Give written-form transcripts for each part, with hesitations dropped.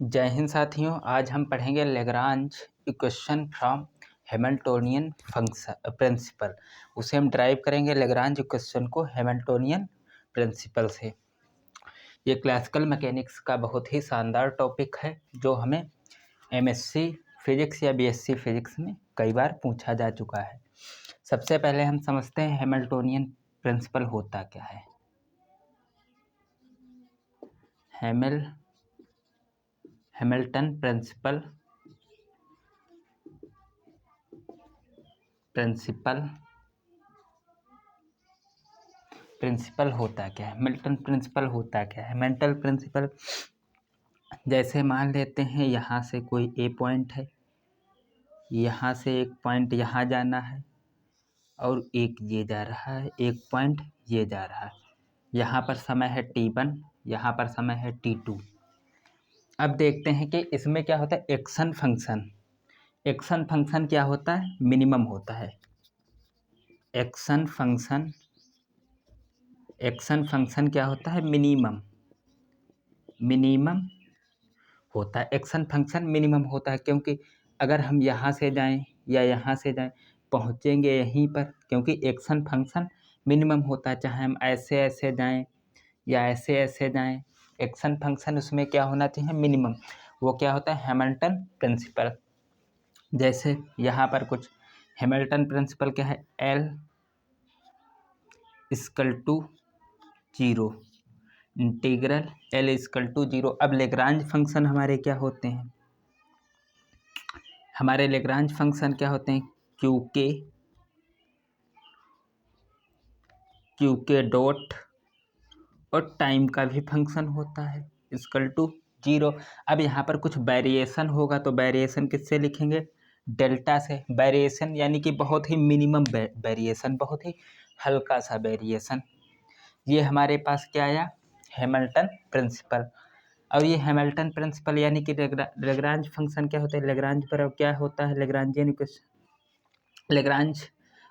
जय हिंद साथियों। आज हम पढ़ेंगे Lagrange equation from Hamiltonian function principle. उसे हम ड्राइव करेंगे लेग्रांज इक्वेशन को हैमिल्टोनियन प्रिंसिपल से। ये क्लासिकल मैकेनिक्स का बहुत ही शानदार टॉपिक है जो हमें एमएससी फिजिक्स या बीएससी फिजिक्स में कई बार पूछा जा चुका है। सबसे पहले हम समझते हैं हैमिल्टोनियन प्रिंसिपल होता क्या है। हैमिल्टन प्रिंसिपल होता क्या है। हैमिल्टन प्रिंसिपल होता क्या है। हैमिल्टन प्रिंसिपल, जैसे मान लेते हैं यहाँ से कोई ए पॉइंट है, यहाँ से एक पॉइंट यहाँ जाना है और एक ये जा रहा है, एक पॉइंट ये जा रहा है। यहाँ पर समय है t1, यहाँ पर समय है t2। अब देखते हैं कि इसमें क्या होता है। एक्शन फंक्शन क्या होता है, मिनिमम होता है। एक्शन फंक्शन क्या होता है, मिनिमम होता है। एक्शन फंक्शन मिनिमम होता है क्योंकि अगर हम यहाँ से जाएं या यहाँ से जाएं पहुँचेंगे यहीं पर, क्योंकि एक्शन फंक्शन मिनिमम होता है। चाहे हम ऐसे ऐसे जाएं या ऐसे ऐसे जाएं, एक्शन फंक्शन उसमें क्या होना चाहिए, मिनिमम। वो क्या होता है, हैमिल्टन प्रिंसिपल। जैसे यहाँ पर कुछ हैमिल्टन प्रिंसिपल क्या है, L = 0, इंटीग्रल L = 0। अब लेग्रांज फंक्शन हमारे क्या होते हैं, हमारे लेग्रांज फंक्शन क्या होते हैं, क्यू के डॉट और टाइम का भी फंक्शन होता है =0। अब यहाँ पर कुछ वेरिएशन होगा तो वेरिएशन किससे लिखेंगे, डेल्टा से। वेरिएशन यानी कि बहुत ही मिनिमम वेरिएशन, बहुत ही हल्का सा वेरिएशन। ये हमारे पास क्या आया, हैमिल्टन प्रिंसिपल। और ये हैमिल्टन प्रिंसिपल यानी कि लेग्रांज फंक्शन क्या होता है, लेग्रांज पर क्या होता है, लेग्रांजियन इक्वेशन। लेग्रांज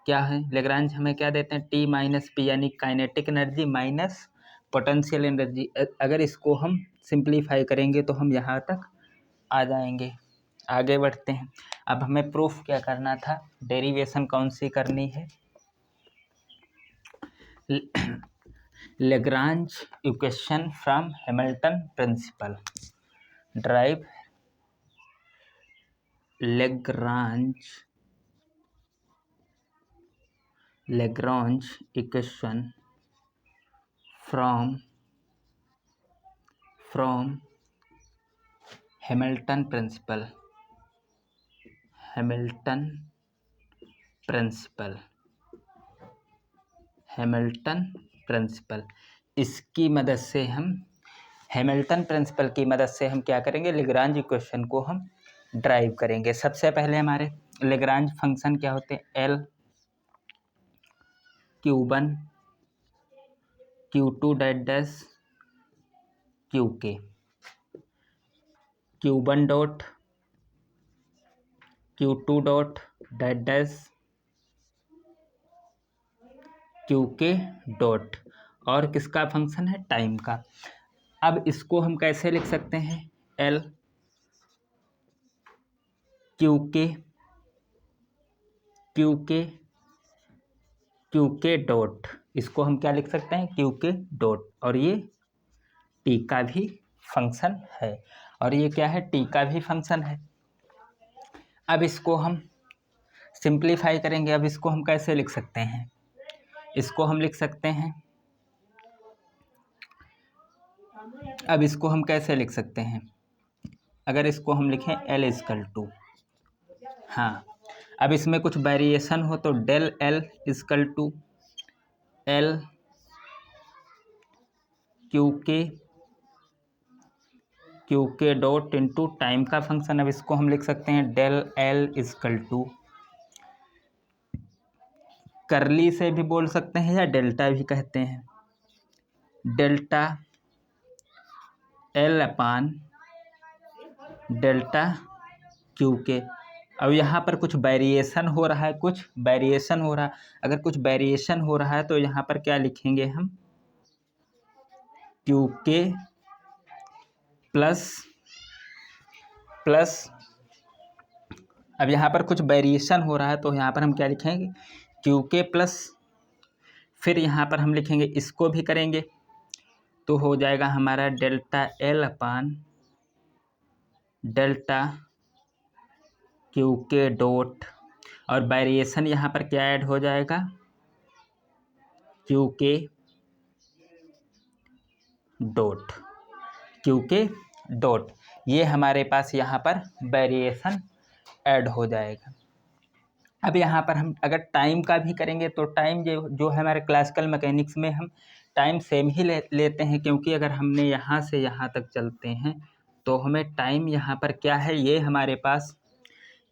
क्या है, लेग्रांज हमें क्या देते हैं, T-P यानी kinetic energy minus potential energy. अगर इसको हम सिंप्लीफाई करेंगे तो हम यहाँ तक आ जाएंगे। आगे बढ़ते हैं। अब हमें प्रूफ क्या करना था, डेरिवेशन कौन सी करनी है, Lagrange equation from Hamilton principle. Derive Lagrange equation from Hamilton principle. इसकी मदद से हम, हैमिल्टन प्रिंसिपल की मदद से हम क्या करेंगे, लेग्रांज इक्वेशन को हम ड्राइव करेंगे। सबसे पहले हमारे लेग्रांज फंक्शन क्या होते हैं, L Q1 Q2 QK, Q1 dot Q2 dot QK dot, और किसका फंक्शन है, टाइम का। अब इसको हम कैसे लिख सकते हैं, L QK डॉट, इसको हम क्या लिख सकते हैं, QK डॉट। और ये T का भी फंक्शन है, और ये क्या है, T का भी फंक्शन है। अब इसको हम सिंप्लीफाई करेंगे। अब इसको हम कैसे लिख सकते हैं, इसको हम लिख सकते हैं, अब इसको हम कैसे लिख सकते हैं, अगर इसको हम लिखें L = हाँ, अब इसमें कुछ वेरिएशन हो तो del L = L QK dot into time का फंक्शन। अब इसको हम लिख सकते हैं del L = करली से भी बोल सकते हैं या डेल्टा भी कहते हैं, डेल्टा L/डेल्टा QK। अब यहाँ पर कुछ वेरिएशन हो रहा है, अगर कुछ वेरिएशन हो रहा है तो यहाँ पर क्या लिखेंगे हम, QK प्लस प्लस, अब यहाँ पर कुछ वेरिएशन हो रहा है तो यहाँ पर हम क्या लिखेंगे, क्यू के प्लस, फिर यहाँ पर हम लिखेंगे, इसको भी करेंगे तो हो जाएगा हमारा डेल्टा एल अपान डेल्टा क्यू के डॉट, और वेरिएशन यहाँ पर क्या ऐड हो जाएगा, Q K dot, Q K dot, ये हमारे पास यहाँ पर वेरिएशन ऐड हो जाएगा। अब यहाँ पर हम अगर टाइम का भी करेंगे तो टाइम जो है हमारे क्लासिकल मैकेनिक्स में हम टाइम सेम ही लेते हैं, क्योंकि अगर हमने यहाँ से यहाँ तक चलते हैं तो हमें टाइम यहाँ पर क्या है, ये हमारे पास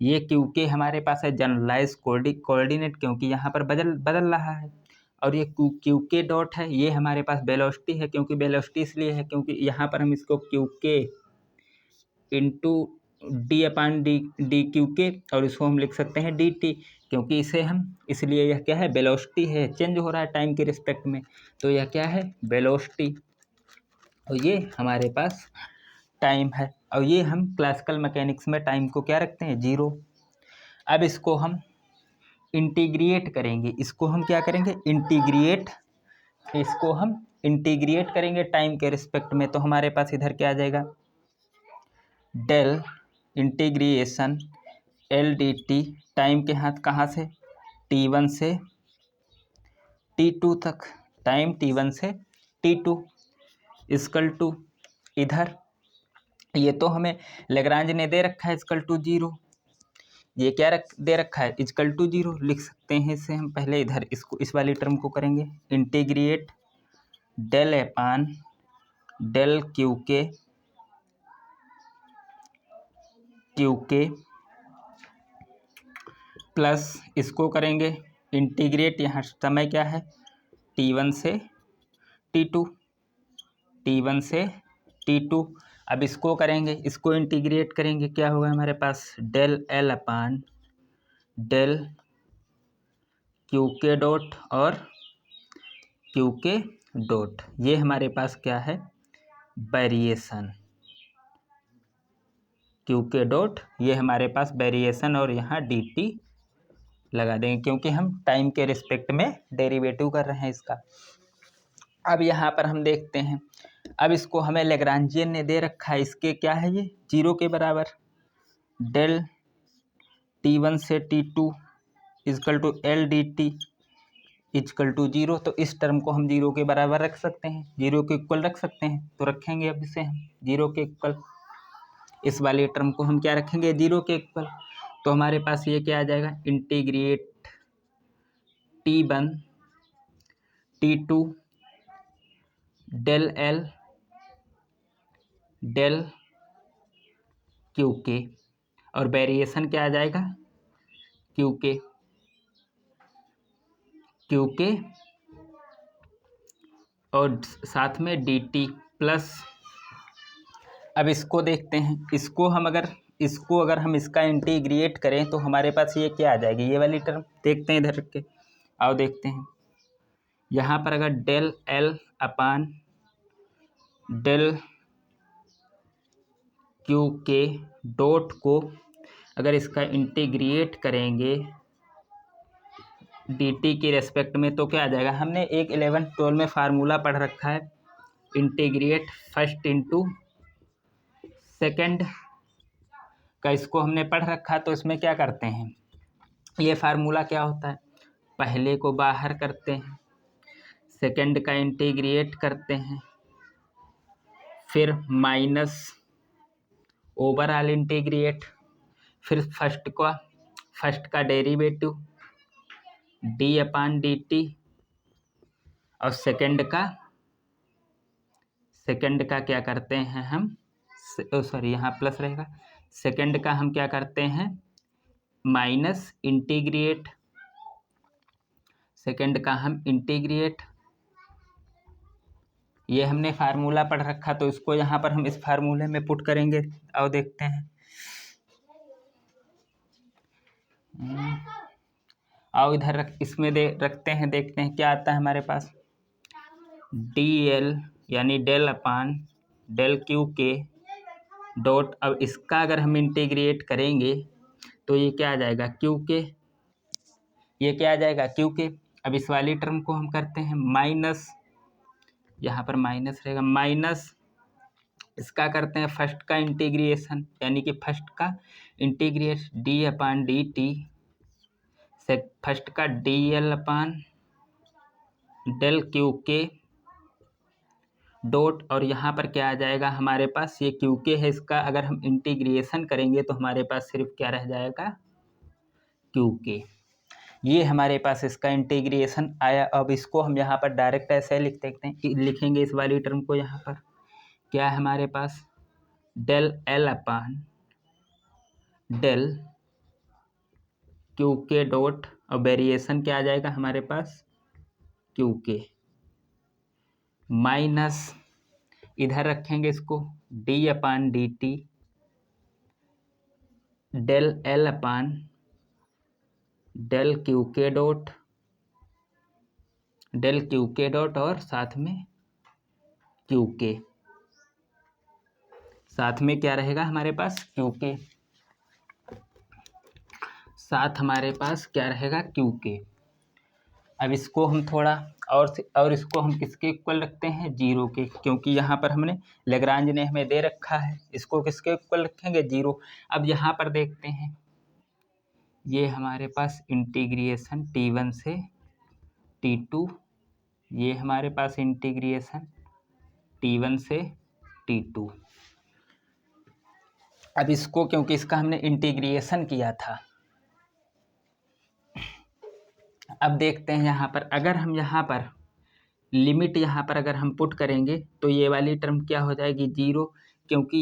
ये क्यू के हमारे पास है जनरलाइज कोऑर्डिनेट, क्योंकि यहाँ पर बदल रहा है, और ये क्यू के डॉट है, ये हमारे पास वेलोसिटी है, क्योंकि वेलोसिटी इसलिए है क्योंकि यहाँ पर हम इसको क्यू के into D upon D Q K, और इसको हम लिख सकते हैं डी टी, क्योंकि इसे हम इसलिए यह क्या है, वेलोसिटी है, चेंज हो रहा है टाइम के रिस्पेक्ट में, तो यह क्या है, वेलोसिटी, और ये हमारे पास टाइम है, और ये हम क्लासिकल मैकेनिक्स में टाइम को क्या रखते हैं, जीरो। अब इसको हम इंटीग्रेट करेंगे, इसको हम क्या करेंगे, इसको हम इंटीग्रेट करेंगे टाइम के रिस्पेक्ट में, तो हमारे पास इधर क्या आ जाएगा, del integration L D T, time के हाथ कहाँ से, T1 से T2 तक, टाइम T1 से T2 इक्वल टू, इधर ये तो हमें लेग्रांज ने दे रखा है इक्वल टू जीरो, ये क्या दे रखा है, इक्वल टू जीरो, लिख सकते हैं इसे हम पहले, इधर इसको इस वाली टर्म को करेंगे integrate del upon del Q K plus, इसको करेंगे इंटीग्रेट, यहाँ समय क्या है, T1 से T2, T1 से T2, अब इसको करेंगे, इसको इंटीग्रेट करेंगे, क्या होगा हमारे पास, del L upon del Q K dot और क्यू के डॉट, ये हमारे पास क्या है, वेरिएशन, क्यू के डॉट, ये हमारे पास वेरिएशन, और यहाँ डी टी लगा देंगे क्योंकि हम टाइम के रिस्पेक्ट में डेरिवेटिव कर रहे हैं इसका। अब यहाँ पर हम देखते हैं, अब इसको हमें लेग्रांजियन ने दे रखा है, इसके क्या है, ये जीरो के बराबर, डेल T1 से T2 equal to L D T equal to zero, तो इस टर्म को हम जीरो के बराबर रख सकते हैं, जीरो के इक्वल रख सकते हैं, तो रखेंगे अब इसे हम जीरो के इक्वल, इस वाले टर्म को हम क्या रखेंगे, जीरो के इक्वल, तो हमारे पास ये क्या आ जाएगा, integrate T1 T2 del L del Q K, और वेरिएशन क्या आ जाएगा, क्यू के और साथ में डी टी प्लस, अब इसको देखते हैं, इसको अगर हम इसका इंटीग्रेट करें तो हमारे पास ये क्या आ जाएगी, ये वाली टर्म, देखते हैं इधर रख के, आओ देखते हैं, यहाँ पर अगर del L upon del Q K dot को अगर इसका इंटीग्रेट करेंगे डी टी के रेस्पेक्ट में, तो क्या आ जाएगा, हमने एक 11-12 में फार्मूला पढ़ रखा है, इंटीग्रेट फर्स्ट इंटू सेकेंड का, इसको हमने पढ़ रखा, तो इसमें क्या करते हैं, ये फार्मूला क्या होता है, पहले को बाहर करते हैं, सेकेंड का इंटीग्रेट करते हैं, फिर माइनस ओवरऑल इंटीग्रेट, फिर फर्स्ट का derivative D upon D T, और सेकेंड का क्या करते हैं हम, सॉरी यहाँ प्लस रहेगा, सेकेंड का हम क्या करते हैं, माइनस इंटीग्रेट, सेकेंड का हम इंटीग्रेट, ये हमने फार्मूला पढ़ रखा, तो इसको यहाँ पर हम इस फार्मूले में पुट करेंगे, और देखते हैं, आओ इधर इसमें रखते हैं, देखते हैं क्या आता है हमारे पास, डी एल यानी del upon del Q K dot, अब इसका अगर हम इंटीग्रेट करेंगे तो ये क्या आ जाएगा, क्यू के, ये क्या आ जाएगा, क्यू के। अब इस वाली टर्म को हम करते हैं माइनस, यहाँ पर माइनस रहेगा, माइनस इसका करते हैं फर्स्ट का इंटीग्रेशन, यानी कि फर्स्ट का integrate D upon D T, से फर्स्ट का D L upon del Q K dot, और यहाँ पर क्या आ जाएगा हमारे पास, ये क्यू के है, इसका अगर हम इंटीग्रेशन करेंगे तो हमारे पास सिर्फ क्या रह जाएगा, क्यू के। ये हमारे पास इसका इंटीग्रेशन आया। अब इसको हम यहाँ पर डायरेक्ट ऐसे लिख सकते हैं, लिखेंगे इस वाली टर्म को, यहाँ पर क्या है हमारे पास, del L upon del Q K dot, और वेरिएशन क्या आ जाएगा हमारे पास, क्यू के, माइनस इधर रखेंगे इसको D upon D T del L upon del Q K dot, del Q K dot, और साथ में क्यू के, साथ में क्या रहेगा हमारे पास, क्यू के, साथ हमारे पास क्या रहेगा, क्यू के। अब इसको हम थोड़ा और इसको हम किसके इक्वल रखते हैं, जीरो के, क्योंकि यहाँ पर हमने लेग्रांज ने हमें दे रखा है, इसको किसके इक्वल रखेंगे, जीरो। अब यहाँ पर देखते हैं, ये हमारे पास इंटीग्रेशन T1 से T2, ये हमारे पास इंटीग्रेशन T1 से T2। अब इसको, क्योंकि इसका हमने इंटीग्रेशन किया था, अब देखते हैं यहाँ पर, अगर हम यहाँ पर लिमिट यहाँ पर अगर हम पुट करेंगे तो ये वाली टर्म क्या हो जाएगी, जीरो, क्योंकि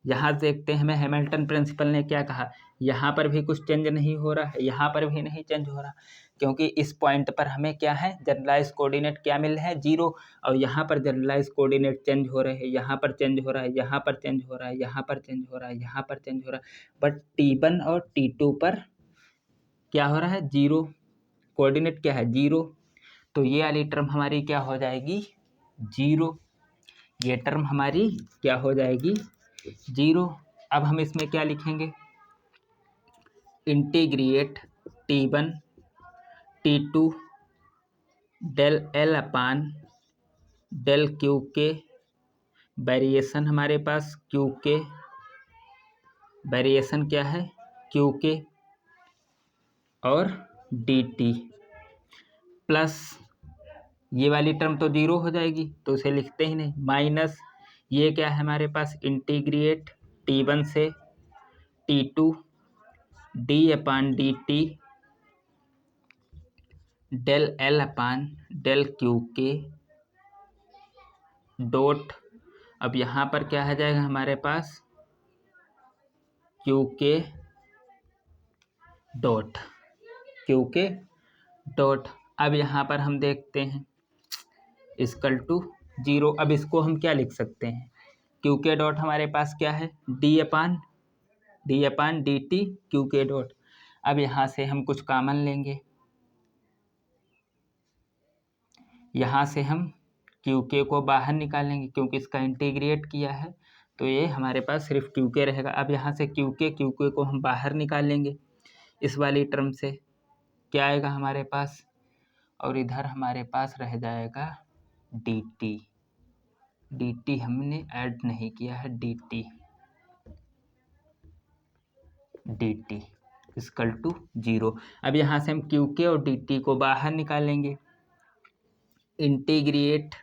यहाँ देखते हैं, हमें हैमिल्टन प्रिंसिपल ने क्या कहा, यहाँ पर भी कुछ चेंज नहीं हो रहा है, यहाँ पर भी नहीं चेंज हो रहा, क्योंकि इस पॉइंट पर हमें क्या है, जनरलाइज कोऑर्डिनेट क्या मिल रहा है, जीरो, और यहाँ पर जनरलाइज कोऑर्डिनेट चेंज हो रहे हैं, यहाँ पर चेंज हो रहा है, यहाँ पर चेंज हो रहा है, यहाँ पर चेंज हो रहा है, यहाँ पर चेंज हो रहा है, बट T1 और T2 पर क्या हो रहा है, जीरो, कोऑर्डिनेट क्या है, जीरो, तो ये वाली टर्म हमारी क्या हो जाएगी, जीरो, ये टर्म हमारी क्या हो जाएगी, जीरो। अब हम इसमें क्या लिखेंगे, integrate T1 T2 del L upon del Q K, variation हमारे पास क्यू के, वेरिएशन क्या है, क्यू के, और डी टी, प्लस ये वाली टर्म तो जीरो हो जाएगी तो उसे लिखते ही नहीं, माइनस ये क्या है हमारे पास, इंटीग्रेट T1 से T2 D upon D T del L upon del Q K dot, अब यहाँ पर क्या आ जाएगा हमारे पास, Q K dot, Q K dot. अब यहाँ पर हम देखते हैं इक्वल टू जीरो। अब इसको हम क्या लिख सकते हैं, क्यू के डॉट हमारे पास क्या है, D upon D T Q K dot. अब यहाँ से हम कुछ कॉमन लेंगे, यहाँ से हम क्यू के को बाहर निकालेंगे, क्योंकि इसका इंटीग्रेट किया है तो ये हमारे पास सिर्फ क्यू के रहेगा। अब यहाँ से क्यू के को हम बाहर निकालेंगे, इस वाली टर्म से क्या आएगा हमारे पास, और इधर हमारे पास रह जाएगा डी टी हमने ऐड नहीं किया है, D T equal to zero. अब यहाँ से हम क्यू के और डी टी को बाहर निकालेंगे, इंटीग्रेट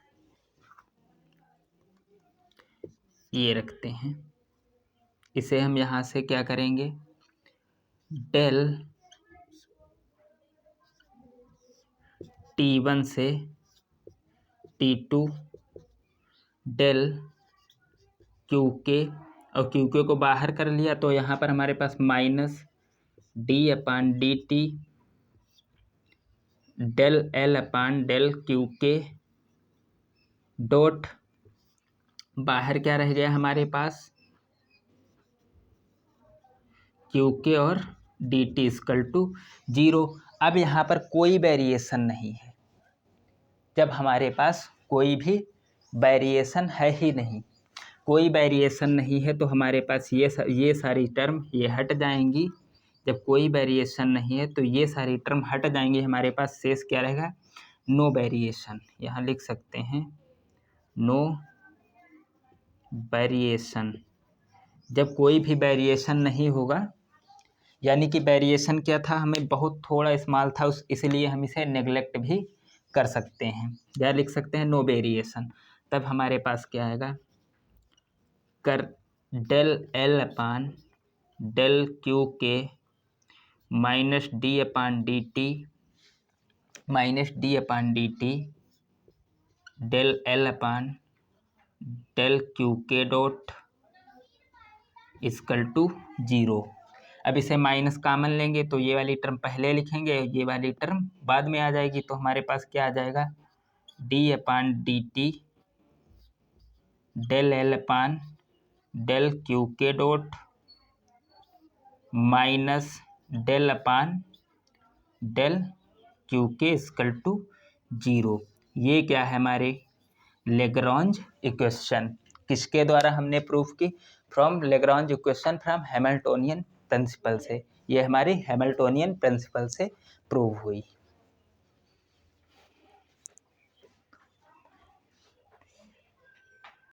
ये रखते हैं, इसे हम यहाँ से क्या करेंगे, डेल T1 से T2 डेल क्यू के, और क्यू के को बाहर कर लिया तो यहाँ पर हमारे पास minus D upon D T del L upon del Q K dot, बाहर क्या रह गया हमारे पास, क्यू के और D T equal to zero. अब यहाँ पर कोई वेरिएशन नहीं है, जब हमारे पास कोई भी वेरिएशन है ही नहीं कोई वेरिएशन नहीं है तो हमारे पास ये सारी टर्म ये हट जाएंगी। जब कोई वेरिएशन नहीं है तो ये सारी टर्म हट जाएंगी, हमारे पास शेष क्या रहेगा, नो वेरिएशन। यहाँ लिख सकते हैं नो वेरिएशन। जब कोई भी वेरिएशन नहीं होगा, यानी कि वेरिएशन क्या था, हमें बहुत थोड़ा स्मॉल था इसलिए हम इसे नेग्लेक्ट भी कर सकते हैं, या लिख सकते हैं नो वेरिएशन। तब हमारे पास क्या आएगा, कर del L upon del Q K minus D upon D T del L upon del Q K dot equal to 0। अब इसे माइनस कॉमन लेंगे तो ये वाली टर्म पहले लिखेंगे, ये वाली टर्म बाद में आ जाएगी। तो हमारे पास क्या आ जाएगा, D upon D T del L upon del Q K dot minus del upon del Q K equal to 0। ये क्या है, हमारे लेग्रांज इक्वेशन। किसके द्वारा हमने प्रूफ की, from Lagrange equation from Hamiltonian principle से। ये हमारी हैमिल्टोनियन प्रिंसिपल से प्रूव हुई।